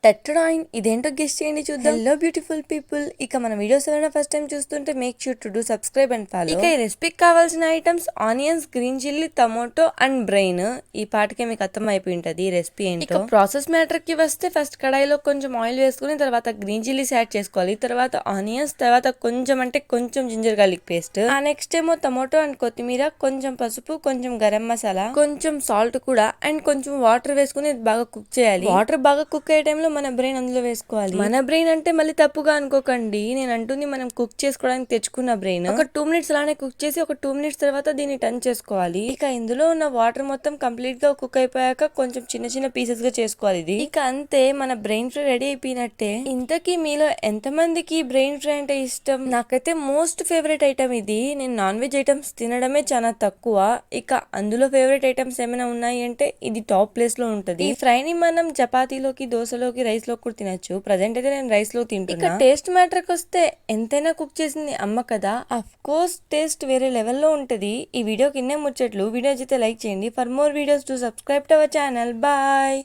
టెట్రాయిన్ ఇదేంటో గెస్ట్ చేయండి చూద్దాం. హలో బ్యూటిఫుల్ పీపుల్, ఇక మన వీడియోస్ ఏమైనా ఫస్ట్ టైం చూస్తుంటే make sure to do subscribe and follow. ఇక ఈ రెసిపీకి కావాల్సిన items onions, green chilli, tomato and brain. ఈ పాటికే మీకు అర్థం అయిపోయి ఉంటది ఈ రెసిపీ ఏంటో. ఇక ప్రాసెస్ మ్యాటర్ కి వస్తే ఫస్ట్ కడాయిలో కొంచెం ఆయిల్ వేసుకుని తర్వాత గ్రీన్ చిల్లీస్ యాడ్ చేసుకోవాలి, తర్వాత ఆనియన్స్, తర్వాత కొంచెం జింజర్ గార్లిక్ పేస్ట్, ఆ నెక్స్ట్ ఏమో టమోటో అండ్ కొత్తిమీర, కొంచెం పసుపు, కొంచెం గరం మసాలా, కొంచెం సాల్ట్ కూడా అండ్ కొంచెం వాటర్ వేసుకుని బాగా కుక్ చేయాలి. వాటర్ బాగా కుక్ అయ్యే టైంలో మన బ్రెయిన్ అందులో వేసుకోవాలి. మన బ్రెయిన్ అంటే మళ్ళీ తప్పుగా అనుకోకండి, నేను అంటుంది మనం కుక్ చేసుకోవడానికి తెచ్చుకున్న బ్రెయిన్. ఒక 2 మినిట్స్ అలానే కుక్ చేసి ఒక 2 మినిట్స్ తర్వాత దీన్ని టర్న్ చేసుకోవాలి. ఇక ఇందులో ఉన్న వాటర్ మొత్తం కంప్లీట్ గా కుక్ అయిపోయాక కొంచెం చిన్న పీసెస్ గా చేసుకోవాలి ఇది. ఇక అంతే, మన బ్రెయిన్ ఫ్రై రెడీ అయిపోయినట్టే. ఇంతకీ మీలో ఎంత మందికి బ్రెయిన్ ఫ్రై అంటే ఇష్టం? నాకైతే మోస్ట్ ఫేవరెట్ ఐటమ్ ఇది. నేను నాన్ వెజ్ ఐటమ్స్ తినడమే చాలా తక్కువ. ఇక అందులో ఫేవరెట్ ఐటమ్స్ ఏమైనా ఉన్నాయి అంటే ఇది టాప్ ప్లేస్ లో ఉంటది. ఈ ఫ్రై ని మనం చపాతీలోకి, దోశలోకి, రైస్ లో కూడా తినచ్చు. ప్రజెంట్ అయితే నేను రైస్ లో తింటున్నా. ఇక టేస్ట్ మ్యాటర్ కి వస్తే ఎంతైనా కుక్ చేసింది అమ్మ కదా, అఫ్ కోర్స్ టేస్ట్ వేరే లెవెల్లో ఉంటది. ఈ వీడియోకి ఇన్నే ముచ్చట్లు. వీడియో అయితే లైక్ చేయండి. For more videos to subscribe to our channel. Bye.